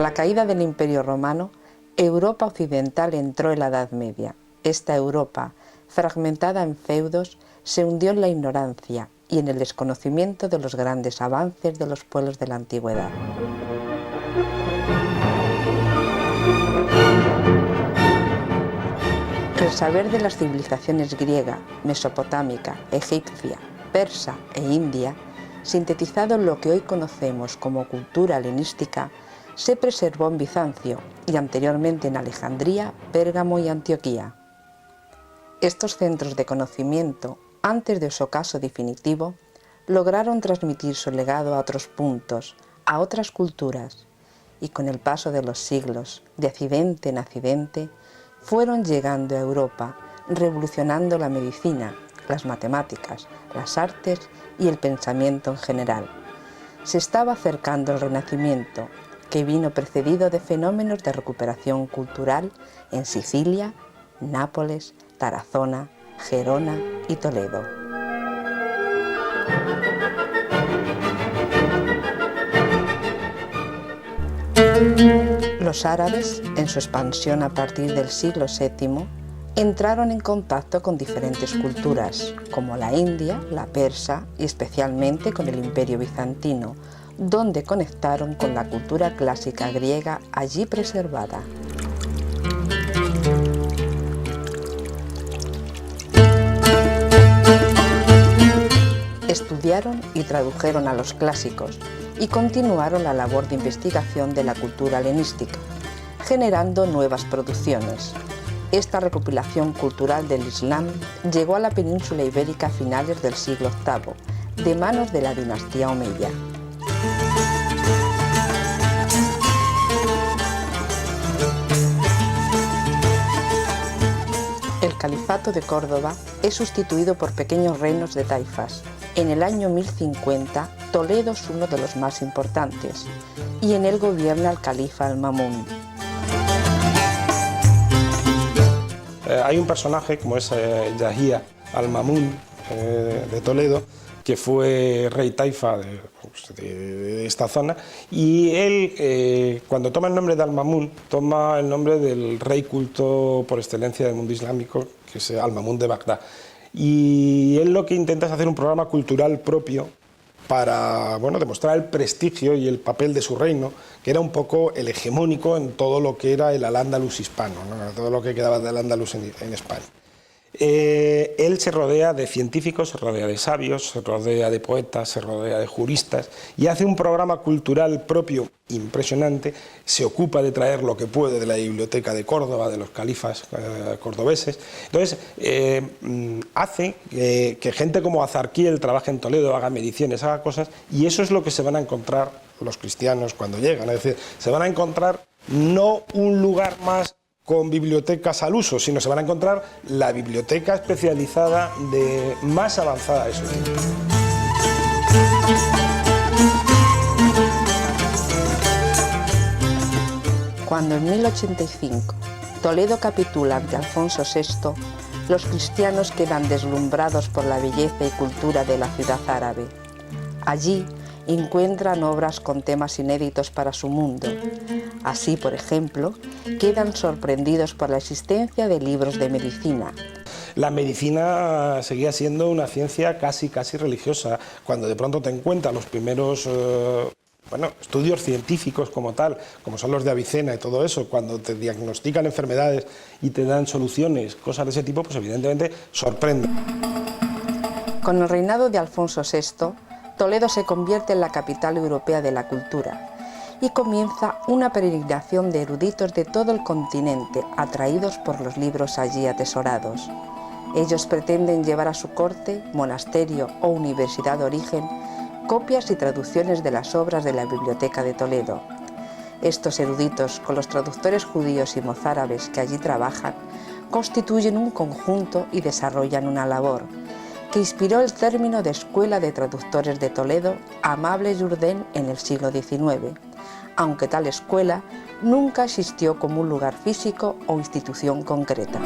A la caída del Imperio Romano, Europa occidental entró en la Edad Media. Esta Europa, fragmentada en feudos, se hundió en la ignorancia y en el desconocimiento de los grandes avances de los pueblos de la antigüedad. El saber de las civilizaciones griega, mesopotámica, egipcia, persa e india, sintetizado en lo que hoy conocemos como cultura helenística, se preservó en Bizancio y anteriormente en Alejandría, Pérgamo y Antioquía. Estos centros de conocimiento, antes de su ocaso definitivo, lograron transmitir su legado a otros puntos, a otras culturas, y con el paso de los siglos, de accidente en accidente, fueron llegando a Europa, revolucionando la medicina, las matemáticas, las artes y el pensamiento en general. Se estaba acercando el Renacimiento, que vino precedido de fenómenos de recuperación cultural en Sicilia, Nápoles, Tarazona, Gerona y Toledo. Los árabes, en su expansión a partir del siglo VII, entraron en contacto con diferentes culturas, como la india, la persa y especialmente con el Imperio bizantino, donde conectaron con la cultura clásica griega allí preservada. Estudiaron y tradujeron a los clásicos y continuaron la labor de investigación de la cultura helenística, generando nuevas producciones. Esta recopilación cultural del Islam llegó a la península ibérica a finales del siglo VIII, de manos de la dinastía omeya. El califato de Córdoba es sustituido por pequeños reinos de taifas. En el año 1050, Toledo es uno de los más importantes, y en él gobierna el califa Al-Ma'mún. Hay un personaje como es Yahya Al-Ma'mún de Toledo, que fue rey taifa de esta zona, y él, cuando toma el nombre de Al-Ma'mún, toma el nombre del rey culto por excelencia del mundo islámico, que es Al-Ma'mún de Bagdad. Y él lo que intenta es hacer un programa cultural propio para, bueno, demostrar el prestigio y el papel de su reino, que era un poco el hegemónico en todo lo que era el Al-Ándalus hispano, ¿no? Todo lo que quedaba del Al-Ándalus en España. Él se rodea de científicos, se rodea de sabios, se rodea de poetas, se rodea de juristas y hace un programa cultural propio impresionante. Se ocupa de traer lo que puede de la biblioteca de Córdoba, de los califas cordobeses. Entonces, hace que gente como Azarquiel trabaje en Toledo, haga mediciones, haga cosas, y eso es lo que se van a encontrar los cristianos cuando llegan. Es decir, se van a encontrar no un lugar más con bibliotecas al uso, sino se van a encontrar la biblioteca especializada más avanzada de su tiempo. Cuando en 1085 Toledo capitula ante Alfonso VI, los cristianos quedan deslumbrados por la belleza y cultura de la ciudad árabe. Allí encuentran obras con temas inéditos para su mundo. Así, por ejemplo, quedan sorprendidos por la existencia de libros de medicina. La medicina seguía siendo una ciencia casi religiosa. Cuando de pronto te encuentras los primeros estudios científicos como tal, como son los de Avicena y todo eso, cuando te diagnostican enfermedades y te dan soluciones, cosas de ese tipo, pues evidentemente sorprende. Con el reinado de Alfonso VI, Toledo se convierte en la capital europea de la cultura y comienza una peregrinación de eruditos de todo el continente atraídos por los libros allí atesorados. Ellos pretenden llevar a su corte, monasterio o universidad de origen copias y traducciones de las obras de la Biblioteca de Toledo. Estos eruditos, con los traductores judíos y mozárabes que allí trabajan, constituyen un conjunto y desarrollan una labor que inspiró el término de Escuela de Traductores de Toledo, Amable Jourdain, en el siglo XIX, aunque tal escuela nunca existió como un lugar físico o institución concreta.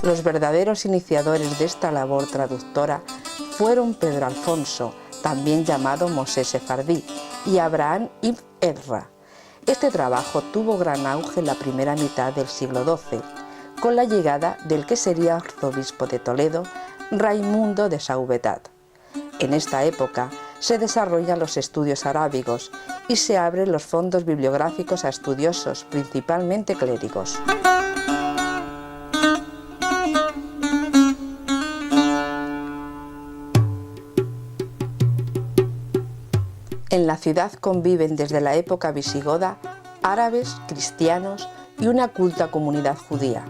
Los verdaderos iniciadores de esta labor traductora fueron Pedro Alfonso, también llamado Mosé Sefardí, y Abraham ibn Ezra. Este trabajo tuvo gran auge en la primera mitad del siglo XII, con la llegada del que sería arzobispo de Toledo, Raimundo de Sauvetat. En esta época se desarrollan los estudios arábigos y se abren los fondos bibliográficos a estudiosos, principalmente clérigos. En la ciudad conviven desde la época visigoda árabes, cristianos y una culta comunidad judía,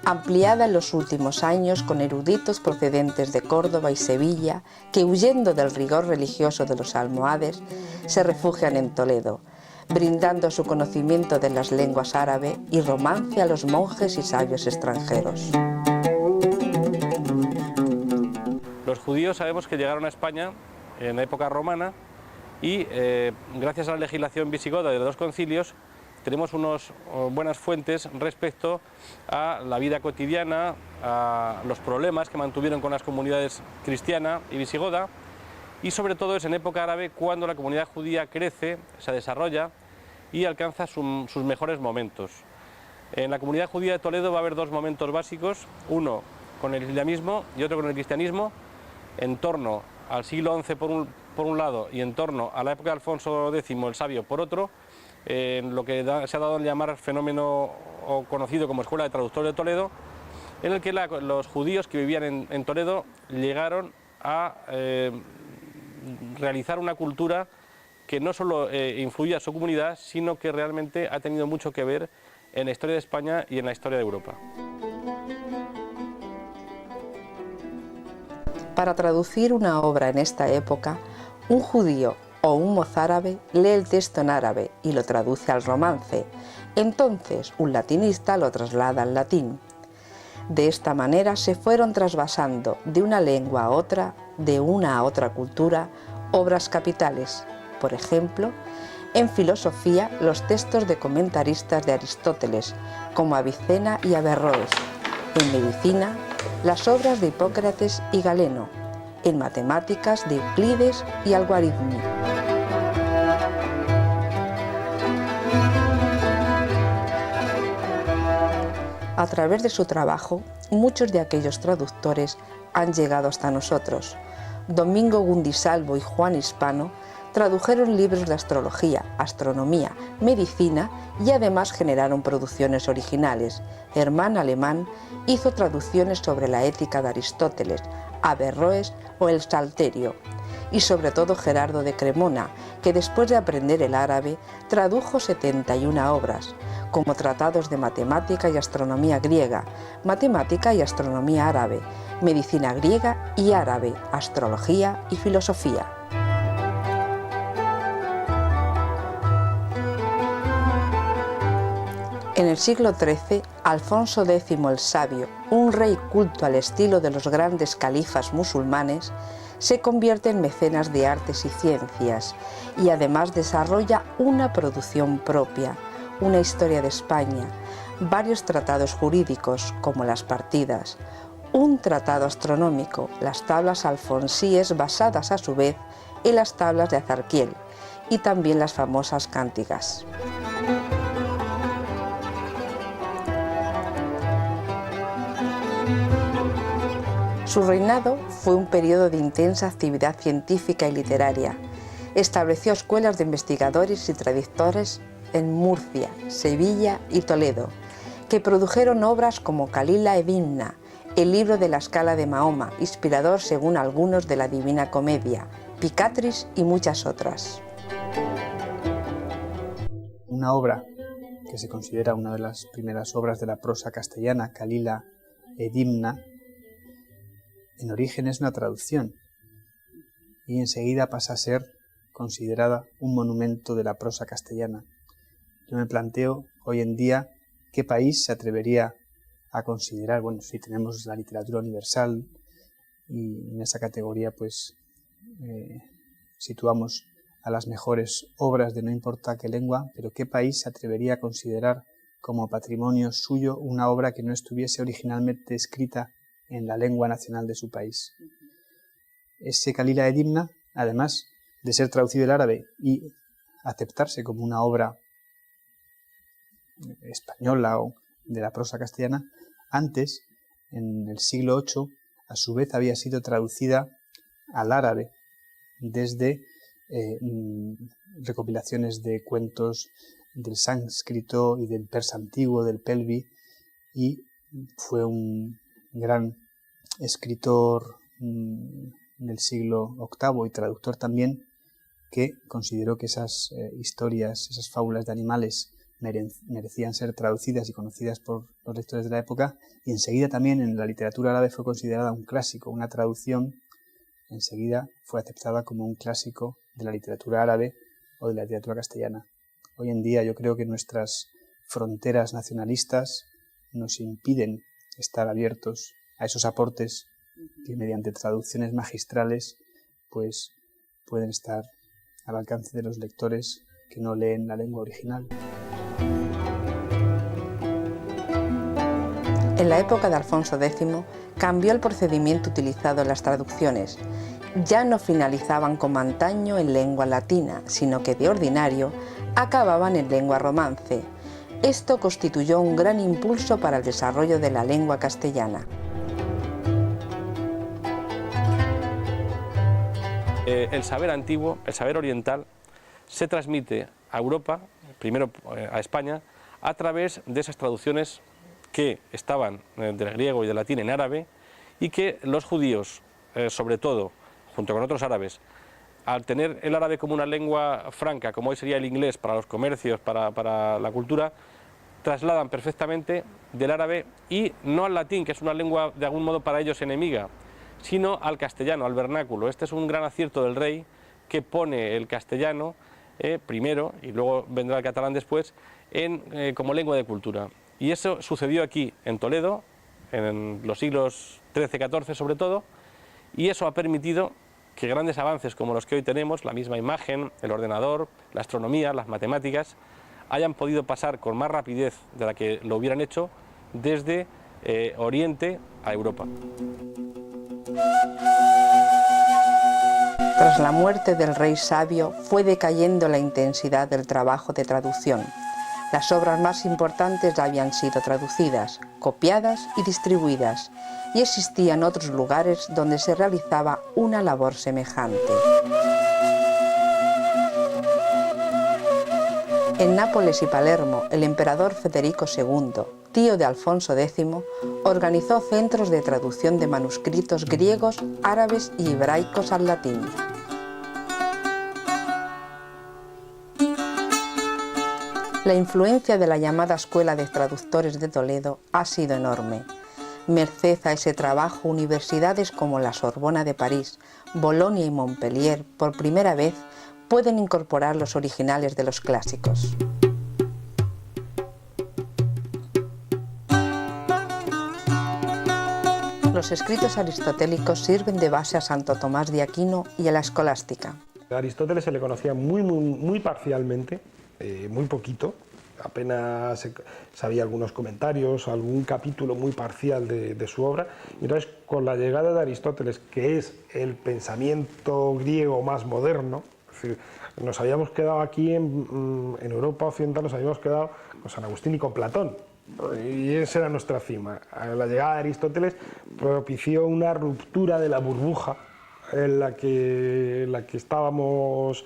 ampliada en los últimos años con eruditos procedentes de Córdoba y Sevilla que, huyendo del rigor religioso de los almohades, se refugian en Toledo, brindando su conocimiento de las lenguas árabe y romance a los monjes y sabios extranjeros. Los judíos sabemos que llegaron a España en la época romana y gracias a la legislación visigoda de los dos concilios tenemos unas buenas fuentes respecto a la vida cotidiana, a los problemas que mantuvieron con las comunidades cristiana y visigoda, y sobre todo es en época árabe cuando la comunidad judía crece, se desarrolla y alcanza sus mejores momentos. En la comunidad judía de Toledo va a haber dos momentos básicos, uno con el islamismo y otro con el cristianismo, en torno al siglo XI por un lado y en torno a la época de Alfonso X el Sabio por otro, en lo que se ha dado en llamar fenómeno o conocido como Escuela de Traductores de Toledo, en el que los judíos que vivían en Toledo llegaron a realizar una cultura que no solo influye a su comunidad, sino que realmente ha tenido mucho que ver en la historia de España y en la historia de Europa. Para traducir una obra en esta época, un judío o un mozárabe lee el texto en árabe y lo traduce al romance. Entonces, un latinista lo traslada al latín. De esta manera se fueron trasvasando de una lengua a otra, de una a otra cultura, obras capitales. Por ejemplo, en filosofía, los textos de comentaristas de Aristóteles, como Avicena y Averroes. En medicina, las obras de Hipócrates y Galeno. En matemáticas, de Euclides y Alguarizmi. A través de su trabajo, muchos de aquellos traductores han llegado hasta nosotros. Domingo Gundisalvo y Juan Hispano tradujeron libros de astrología, astronomía, medicina y además generaron producciones originales. Hermann Alemán hizo traducciones sobre la ética de Aristóteles, Averroes o el Salterio. Y sobre todo Gerardo de Cremona, que después de aprender el árabe tradujo 71 obras, como tratados de matemática y astronomía griega, matemática y astronomía árabe, medicina griega y árabe, astrología y filosofía. En el siglo XIII, Alfonso X el Sabio, un rey culto al estilo de los grandes califas musulmanes, se convierte en mecenas de artes y ciencias y además desarrolla una producción propia, una historia de España, varios tratados jurídicos como las partidas, un tratado astronómico, las tablas alfonsíes basadas a su vez en las tablas de Azarquiel y también las famosas cántigas. Su reinado fue un periodo de intensa actividad científica y literaria. Estableció escuelas de investigadores y traductores en Murcia, Sevilla y Toledo, que produjeron obras como Calila e Dimna, el libro de la escala de Mahoma, inspirador según algunos de la Divina Comedia, Picatris y muchas otras. Una obra que se considera una de las primeras obras de la prosa castellana, Calila e Dimna, en origen es una traducción y enseguida pasa a ser considerada un monumento de la prosa castellana. Yo me planteo hoy en día qué país se atrevería a considerar, bueno, si tenemos la literatura universal y en esa categoría pues situamos a las mejores obras de no importa qué lengua, pero qué país se atrevería a considerar como patrimonio suyo una obra que no estuviese originalmente escrita en la lengua nacional de su país. Ese Kalila Edimna, además de ser traducido del árabe y aceptarse como una obra española o de la prosa castellana, antes, en el siglo VIII, a su vez había sido traducida al árabe desde recopilaciones de cuentos del sánscrito y del persa antiguo, del Pelvi, y fue un gran escritor del siglo VIII y traductor también, que consideró que esas historias, esas fábulas de animales merecían ser traducidas y conocidas por los lectores de la época, y enseguida también en la literatura árabe fue considerada un clásico. Una traducción enseguida fue aceptada como un clásico de la literatura árabe o de la literatura castellana. Hoy en día yo creo que nuestras fronteras nacionalistas nos impiden estar abiertos a esos aportes que mediante traducciones magistrales pues pueden estar al alcance de los lectores que no leen la lengua original. En la época de Alfonso X cambió el procedimiento utilizado en las traducciones. Ya no finalizaban como antaño en lengua latina, sino que de ordinario acababan en lengua romance. Esto constituyó un gran impulso para el desarrollo de la lengua castellana. El saber antiguo, el saber oriental, se transmite a Europa, primero a España, a través de esas traducciones que estaban del griego y del latín en árabe, y que los judíos, sobre todo, junto con otros árabes, al tener el árabe como una lengua franca, como hoy sería el inglés para los comercios, para la cultura, trasladan perfectamente del árabe, y no al latín, que es una lengua de algún modo para ellos enemiga, sino al castellano, al vernáculo. Este es un gran acierto del rey, que pone el castellano primero, y luego vendrá el catalán después, como lengua de cultura. Y eso sucedió aquí en Toledo, en los siglos XIII-XIV sobre todo, y eso ha permitido que grandes avances como los que hoy tenemos, la misma imagen, el ordenador, la astronomía, las matemáticas, hayan podido pasar con más rapidez de la que lo hubieran hecho desde Oriente a Europa. Tras la muerte del rey sabio fue decayendo la intensidad del trabajo de traducción. Las obras más importantes ya habían sido traducidas, copiadas y distribuidas, y existían otros lugares donde se realizaba una labor semejante. En Nápoles y Palermo, el emperador Federico II, tío de Alfonso X, organizó centros de traducción de manuscritos griegos, árabes y hebraicos al latín. La influencia de la llamada Escuela de Traductores de Toledo ha sido enorme. Merced a ese trabajo, universidades como la Sorbona de París, Bolonia y Montpellier, por primera vez, pueden incorporar los originales de los clásicos. Los escritos aristotélicos sirven de base a Santo Tomás de Aquino y a la escolástica. A Aristóteles se le conocía muy parcialmente, muy poquito, apenas sabía algunos comentarios, algún capítulo muy parcial de su obra. Y entonces, con la llegada de Aristóteles, que es el pensamiento griego más moderno, es decir, nos habíamos quedado aquí en Europa occidental, nos habíamos quedado con San Agustín y con Platón, y esa era nuestra cima. La llegada de Aristóteles propició una ruptura de la burbuja en la que estábamos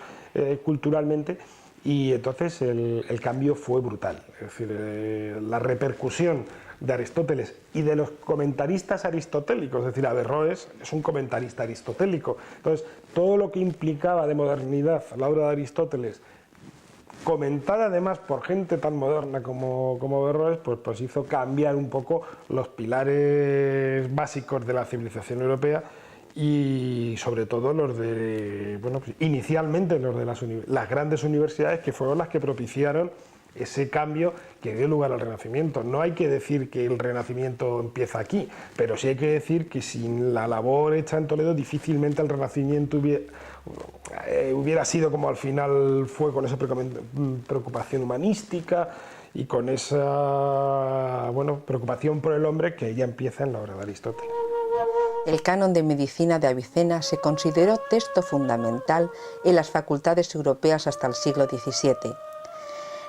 culturalmente, y entonces el cambio fue brutal. Es decir, la repercusión de Aristóteles y de los comentaristas aristotélicos, es decir, Averroes es un comentarista aristotélico, entonces todo lo que implicaba de modernidad la obra de Aristóteles, comentada además por gente tan moderna como Averroes, pues hizo cambiar un poco los pilares básicos de la civilización europea, y sobre todo los de, bueno, pues inicialmente los de las grandes universidades, que fueron las que propiciaron ese cambio que dio lugar al Renacimiento. No hay que decir que el Renacimiento empieza aquí, pero sí hay que decir que sin la labor hecha en Toledo difícilmente el Renacimiento hubiera sido como al final fue, con esa preocupación humanística y con esa preocupación por el hombre que ya empieza en la obra de Aristóteles. El canon de medicina de Avicena se consideró texto fundamental en las facultades europeas hasta el siglo XVII.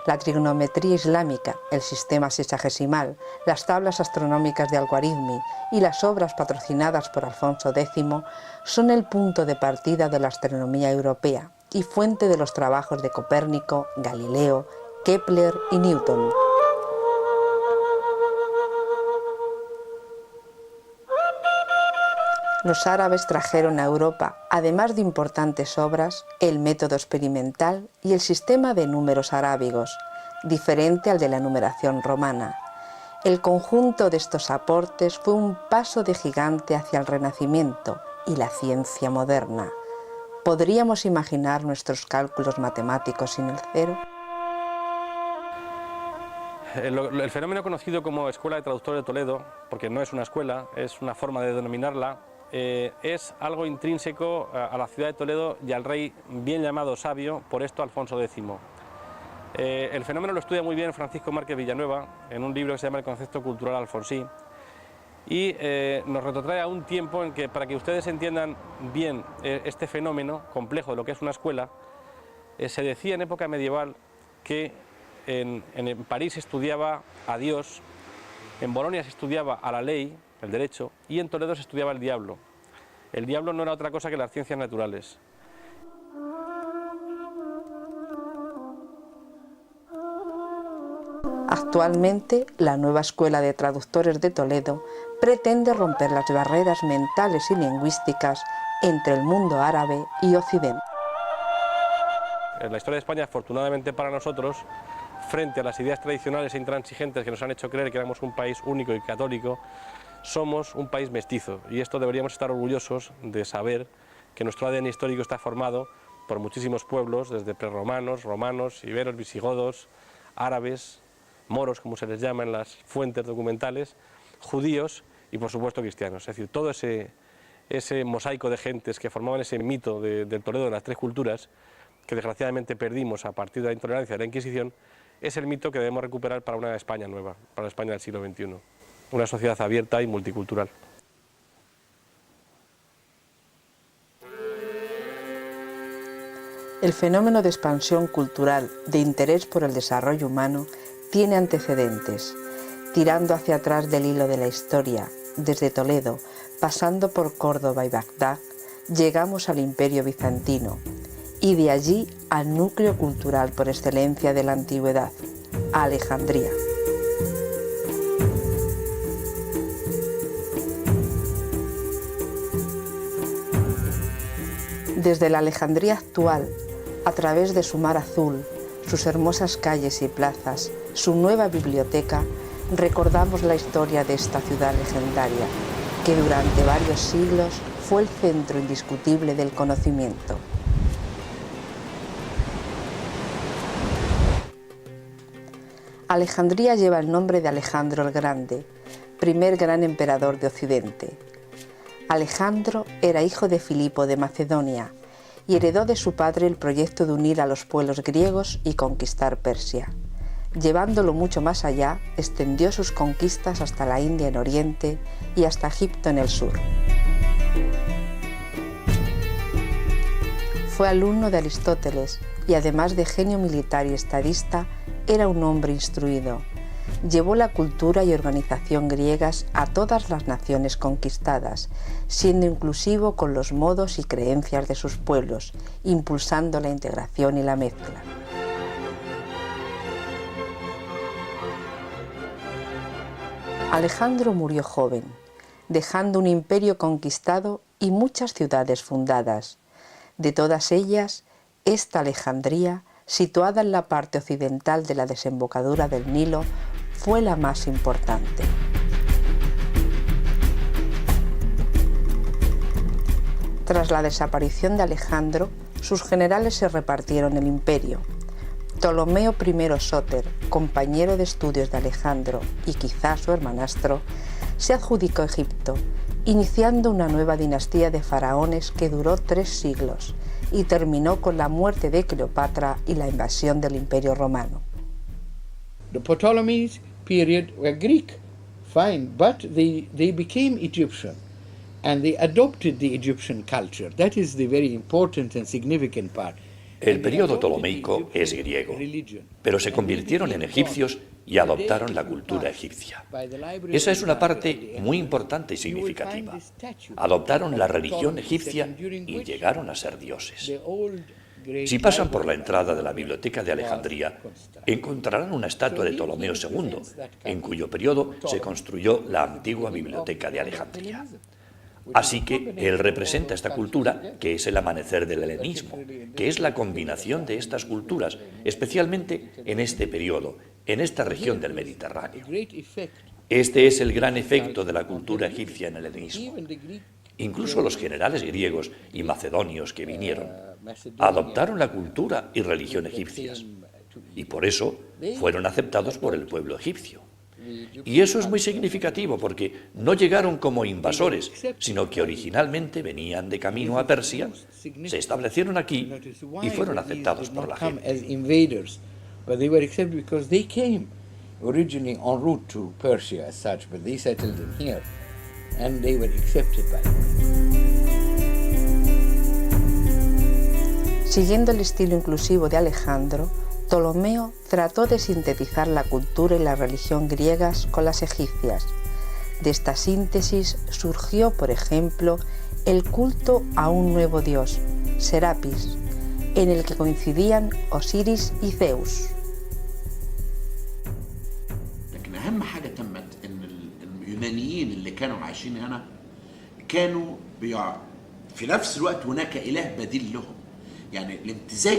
La trigonometría islámica, el sistema sexagesimal, las tablas astronómicas de Al-Khwarizmi y las obras patrocinadas por Alfonso X son el punto de partida de la astronomía europea y fuente de los trabajos de Copérnico, Galileo, Kepler y Newton. Los árabes trajeron a Europa, además de importantes obras, el método experimental y el sistema de números arábigos, diferente al de la numeración romana. El conjunto de estos aportes fue un paso de gigante hacia el Renacimiento y la ciencia moderna. ¿Podríamos imaginar nuestros cálculos matemáticos sin el cero? El fenómeno conocido como Escuela de Traductores de Toledo, porque no es una escuela, es una forma de denominarla, es algo intrínseco a la ciudad de Toledo y al rey bien llamado sabio, por esto Alfonso X. El fenómeno lo estudia muy bien Francisco Márquez Villanueva en un libro que se llama El concepto cultural alfonsí y nos retrotrae a un tiempo en que, para que ustedes entiendan bien este fenómeno complejo de lo que es una escuela, se decía en época medieval que en París se estudiaba a Dios, en Bolonia se estudiaba a la ley, el derecho, y en Toledo se estudiaba el diablo. El diablo no era otra cosa que las ciencias naturales. Actualmente, la nueva Escuela de Traductores de Toledo pretende romper las barreras mentales y lingüísticas entre el mundo árabe y Occidente. En la historia de España, afortunadamente para nosotros, frente a las ideas tradicionales e intransigentes que nos han hecho creer que éramos un país único y católico, somos un país mestizo, y esto deberíamos estar orgullosos de saber que nuestro ADN histórico está formado por muchísimos pueblos, desde prerromanos, romanos, iberos, visigodos, árabes, moros, como se les llama en las fuentes documentales, judíos y por supuesto cristianos. Es decir, todo ese mosaico de gentes que formaban ese mito del Toledo de las tres culturas, que desgraciadamente perdimos a partir de la intolerancia de la Inquisición, es el mito que debemos recuperar para una España nueva, para la España del siglo XXI. Una sociedad abierta y multicultural. El fenómeno de expansión cultural de interés por el desarrollo humano tiene antecedentes, tirando hacia atrás del hilo de la historia, desde Toledo, pasando por Córdoba y Bagdad, llegamos al Imperio Bizantino y de allí al núcleo cultural por excelencia de la antigüedad, a Alejandría. Desde la Alejandría actual, a través de su mar azul, sus hermosas calles y plazas, su nueva biblioteca, recordamos la historia de esta ciudad legendaria, que durante varios siglos fue el centro indiscutible del conocimiento. Alejandría lleva el nombre de Alejandro el Grande, primer gran emperador de Occidente. Alejandro era hijo de Filipo de Macedonia y heredó de su padre el proyecto de unir a los pueblos griegos y conquistar Persia. Llevándolo mucho más allá, extendió sus conquistas hasta la India en Oriente y hasta Egipto en el sur. Fue alumno de Aristóteles y, además de genio militar y estadista, era un hombre instruido. Llevó la cultura y organización griegas a todas las naciones conquistadas, siendo inclusivo con los modos y creencias de sus pueblos, impulsando la integración y la mezcla. Alejandro murió joven, dejando un imperio conquistado y muchas ciudades fundadas. De todas ellas, esta Alejandría, situada en la parte occidental de la desembocadura del Nilo, fue la más importante. Tras la desaparición de Alejandro, sus generales se repartieron el imperio. Ptolomeo I Sóter, compañero de estudios de Alejandro y quizá su hermanastro, se adjudicó Egipto, iniciando una nueva dinastía de faraones que duró 3 siglos y terminó con la muerte de Cleopatra y la invasión del Imperio Romano. The Ptolemies period were Greek, fine, but they became Egyptian and they adopted the Egyptian culture. That is the very important and significant part. El período ptolomeico es griego, pero se convirtieron en egipcios y adoptaron la cultura egipcia. Esa es una parte muy importante y significativa. Adoptaron la religión egipcia y llegaron a ser dioses. Si pasan por la entrada de la Biblioteca de Alejandría, encontrarán una estatua de Ptolomeo II, en cuyo periodo se construyó la antigua Biblioteca de Alejandría. Así que él representa esta cultura, que es el amanecer del helenismo, que es la combinación de estas culturas, especialmente en este periodo, en esta región del Mediterráneo. Este es el gran efecto de la cultura egipcia en el helenismo. Incluso los generales griegos y macedonios que vinieron adoptaron la cultura y religión egipcias, y por eso fueron aceptados por el pueblo egipcio. Y eso es muy significativo porque no llegaron como invasores, sino que originalmente venían de camino a Persia, se establecieron aquí y fueron aceptados por la gente. Siguiendo el estilo inclusivo de Alejandro, Ptolomeo trató de sintetizar la cultura y la religión griegas con las egipcias. De esta síntesis surgió, por ejemplo, el culto a un nuevo dios, Serapis, en el que coincidían Osiris y Zeus. أهم حاجة تمت إن اليونانيين اللي كانوا عايشين هنا كانوا في نفس الوقت هناك إله بديل لهم يعني الامتزاج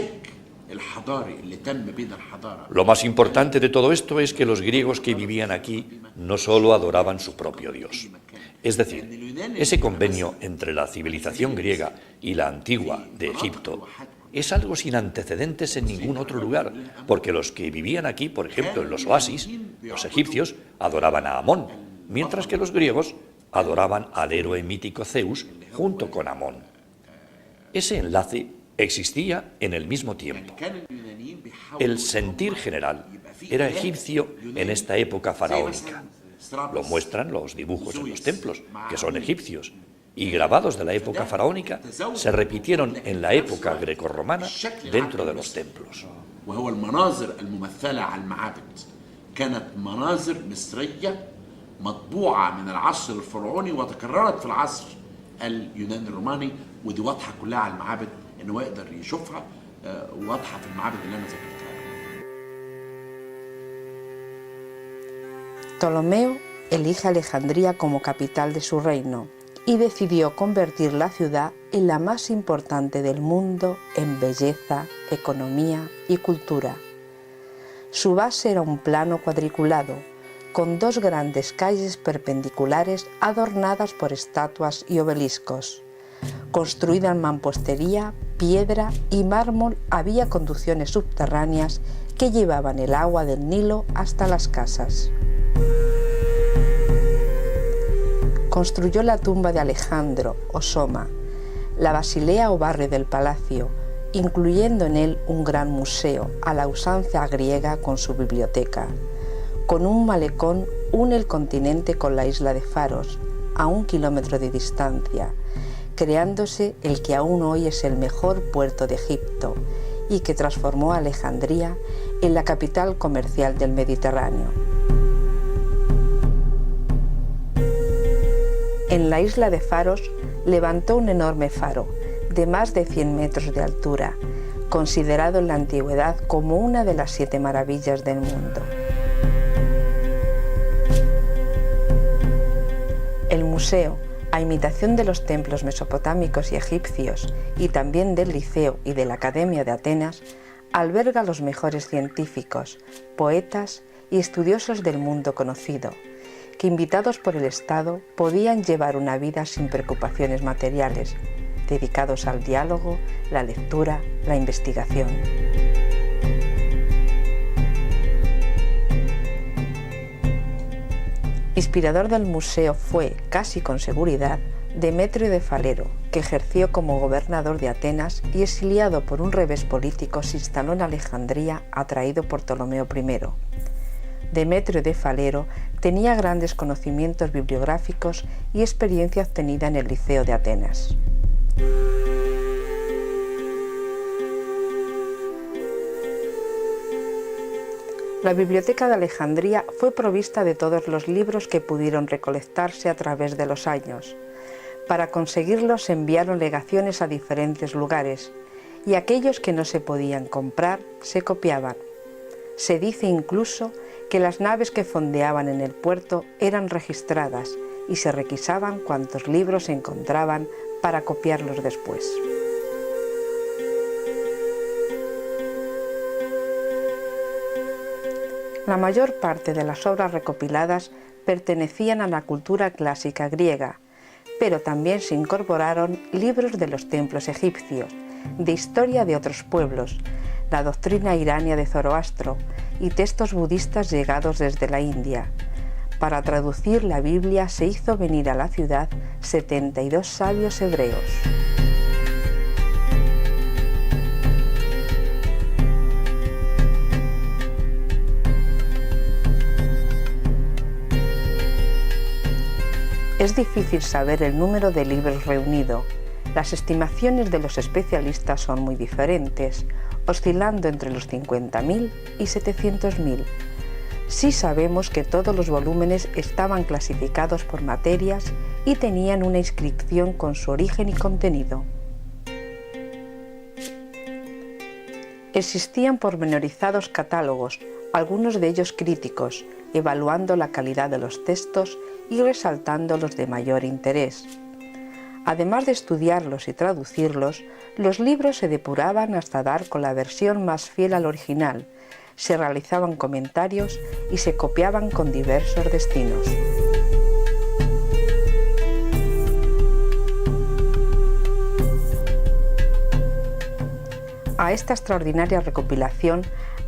الحضاري اللي تم بين الحضارة. Lo más importante de todo esto es que los griegos que vivían aquí no solo adoraban su propio dios. Es decir, ese convenio entre la civilización griega y la antigua de Egipto es algo sin antecedentes en ningún otro lugar, porque los que vivían aquí, por ejemplo, en los oasis, los egipcios adoraban a Amón, mientras que los griegos adoraban al héroe mítico Zeus junto con Amón. Ese enlace existía en el mismo tiempo. El sentir general era egipcio en esta época faraónica. Lo muestran los dibujos en los templos, que son egipcios, y grabados de la época faraónica se repitieron en la época grecorromana dentro de los templos. كانت مناظر مصرية مطبوعة من العصر الفرعوني وتكررت في العصر اليوناني الروماني ودي واضحة كلها على المعابد إنه هو يقدر يشوفها واضحة في المعابد اللي أنا ذكرتها. Ptolomeo elige Alejandría como capital de su reino y decidió convertir la ciudad en la más importante del mundo en belleza, economía y cultura. Su base era un plano cuadriculado, con dos grandes calles perpendiculares adornadas por estatuas y obeliscos. Construida en mampostería, piedra y mármol, había conducciones subterráneas que llevaban el agua del Nilo hasta las casas. Construyó la tumba de Alejandro, o Soma, la basilea o barrio del palacio, incluyendo en él un gran museo a la usanza griega con su biblioteca. Con un malecón une el continente con la isla de Faros, a 1 kilómetro de distancia, creándose el que aún hoy es el mejor puerto de Egipto y que transformó a Alejandría en la capital comercial del Mediterráneo. En la isla de Faros levantó un enorme faro de más de 100 metros de altura, considerado en la antigüedad como una de las 7 maravillas del mundo. El museo, a imitación de los templos mesopotámicos y egipcios, y también del Liceo y de la Academia de Atenas, alberga a los mejores científicos, poetas y estudiosos del mundo conocido, que invitados por el Estado podían llevar una vida sin preocupaciones materiales, dedicados al diálogo, la lectura, la investigación. Inspirador del museo fue, casi con seguridad, Demetrio de Falero, que ejerció como gobernador de Atenas y exiliado por un revés político se instaló en Alejandría, atraído por Ptolomeo I. Demetrio de Falero tenía grandes conocimientos bibliográficos y experiencia obtenida en el Liceo de Atenas. La Biblioteca de Alejandría fue provista de todos los libros que pudieron recolectarse a través de los años. Para conseguirlos se enviaron legaciones a diferentes lugares, y aquellos que no se podían comprar se copiaban. Se dice incluso que las naves que fondeaban en el puerto eran registradas y se requisaban cuantos libros se encontraban para copiarlos después. La mayor parte de las obras recopiladas pertenecían a la cultura clásica griega, pero también se incorporaron libros de los templos egipcios, de historia de otros pueblos, la doctrina irania de Zoroastro y textos budistas llegados desde la India. Para traducir la Biblia se hizo venir a la ciudad 72 sabios hebreos. Es difícil saber el número de libros reunido. Las estimaciones de los especialistas son muy diferentes, oscilando entre los 50.000 y 700.000. Sí sabemos que todos los volúmenes estaban clasificados por materias y tenían una inscripción con su origen y contenido. Existían pormenorizados catálogos, algunos de ellos críticos, evaluando la calidad de los textos y resaltando los de mayor interés. Además de estudiarlos y traducirlos, los libros se depuraban hasta dar con la versión más fiel al original, se realizaban comentarios y se copiaban con diversos destinos. A esta extraordinaria recopilación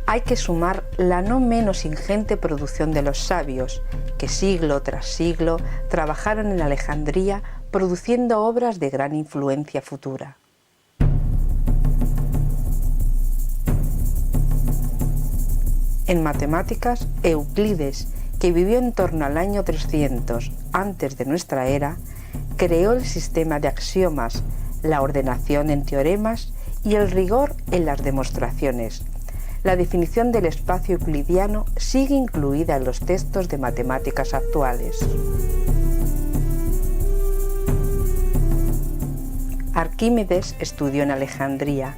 hay que sumar la no menos ingente producción de los sabios, que siglo tras siglo trabajaron en Alejandría produciendo obras de gran influencia futura. En matemáticas, Euclides, que vivió en torno al año 300 antes de nuestra era, creó el sistema de axiomas, la ordenación en teoremas y el rigor en las demostraciones. La definición del espacio euclidiano sigue incluida en los textos de matemáticas actuales. Arquímedes estudió en Alejandría.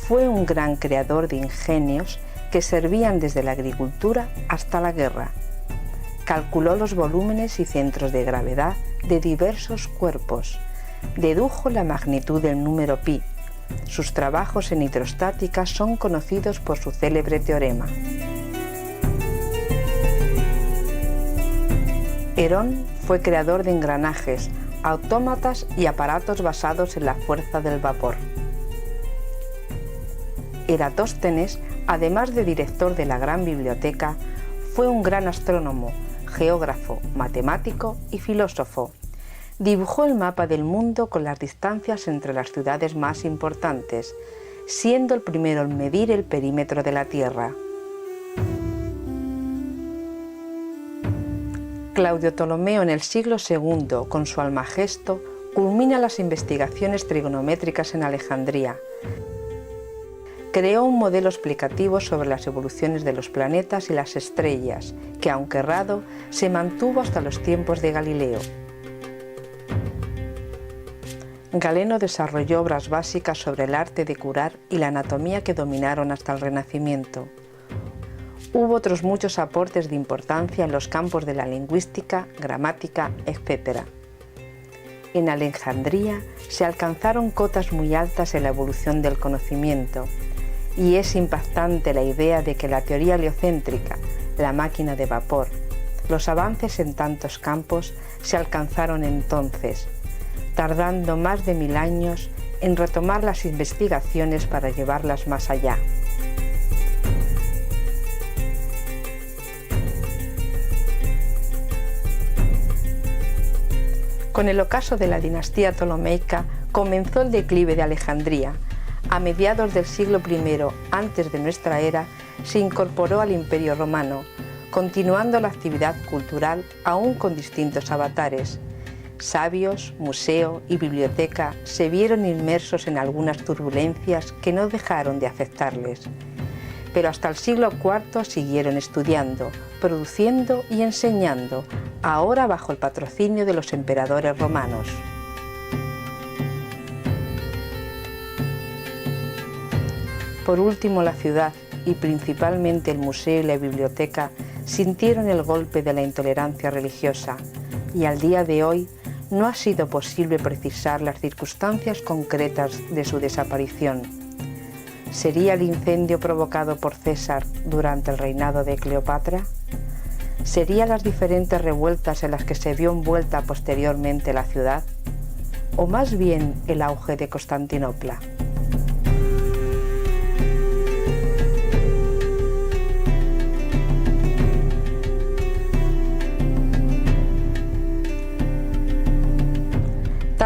Fue un gran creador de ingenios que servían desde la agricultura hasta la guerra. Calculó los volúmenes y centros de gravedad de diversos cuerpos. Dedujo la magnitud del número pi. Sus trabajos en hidrostática son conocidos por su célebre teorema. Herón fue creador de engranajes, autómatas y aparatos basados en la fuerza del vapor. Eratóstenes, además de director de la gran biblioteca, fue un gran astrónomo, geógrafo, matemático y filósofo. Dibujó el mapa del mundo con las distancias entre las ciudades más importantes, siendo el primero en medir el perímetro de la Tierra. Claudio Ptolomeo en el siglo II, con su Almagesto, culmina las investigaciones trigonométricas en Alejandría. Creó un modelo explicativo sobre las evoluciones de los planetas y las estrellas, que aunque errado, se mantuvo hasta los tiempos de Galileo. Galeno desarrolló obras básicas sobre el arte de curar y la anatomía que dominaron hasta el Renacimiento. Hubo otros muchos aportes de importancia en los campos de la lingüística, gramática, etc. En Alejandría se alcanzaron cotas muy altas en la evolución del conocimiento, y es impactante la idea de que la teoría heliocéntrica, la máquina de vapor, los avances en tantos campos se alcanzaron entonces, tardando más de 1000 años en retomar las investigaciones para llevarlas más allá. Con el ocaso de la dinastía ptolomeica comenzó el declive de Alejandría. A mediados del siglo I antes de nuestra era se incorporó al Imperio Romano, continuando la actividad cultural aún con distintos avatares. Sabios, museo y biblioteca se vieron inmersos en algunas turbulencias que no dejaron de afectarles. Pero hasta el siglo IV siguieron estudiando, produciendo y enseñando, ahora bajo el patrocinio de los emperadores romanos. Por último, la ciudad, y principalmente el museo y la biblioteca, sintieron el golpe de la intolerancia religiosa, y al día de hoy no ha sido posible precisar las circunstancias concretas de su desaparición. ¿Sería el incendio provocado por César durante el reinado de Cleopatra? ¿Serían las diferentes revueltas en las que se vio envuelta posteriormente la ciudad? ¿O más bien el auge de Constantinopla?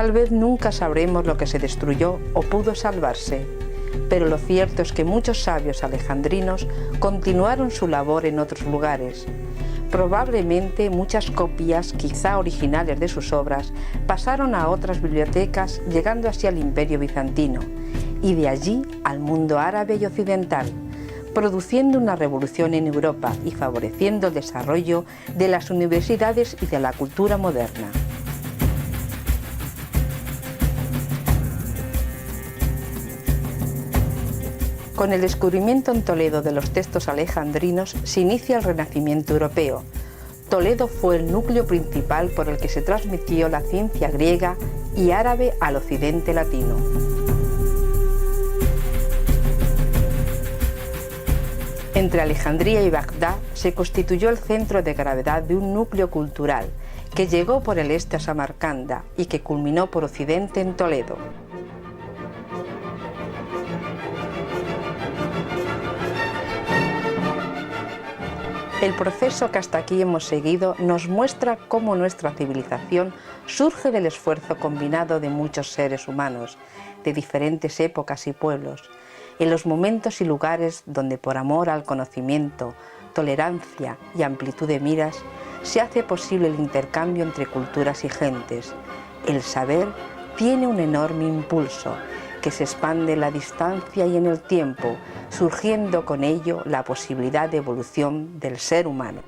Tal vez nunca sabremos lo que se destruyó o pudo salvarse, pero lo cierto es que muchos sabios alejandrinos continuaron su labor en otros lugares. Probablemente muchas copias, quizá originales de sus obras, pasaron a otras bibliotecas, llegando así al Imperio Bizantino, y de allí al mundo árabe y occidental, produciendo una revolución en Europa y favoreciendo el desarrollo de las universidades y de la cultura moderna. Con el descubrimiento en Toledo de los textos alejandrinos se inicia el Renacimiento europeo. Toledo fue el núcleo principal por el que se transmitió la ciencia griega y árabe al occidente latino. Entre Alejandría y Bagdad se constituyó el centro de gravedad de un núcleo cultural que llegó por el este a Samarcanda y que culminó por occidente en Toledo. El proceso que hasta aquí hemos seguido nos muestra cómo nuestra civilización surge del esfuerzo combinado de muchos seres humanos, de diferentes épocas y pueblos, en los momentos y lugares donde por amor al conocimiento, tolerancia y amplitud de miras, se hace posible el intercambio entre culturas y gentes. El saber tiene un enorme impulso que se expande en la distancia y en el tiempo, surgiendo con ello la posibilidad de evolución del ser humano.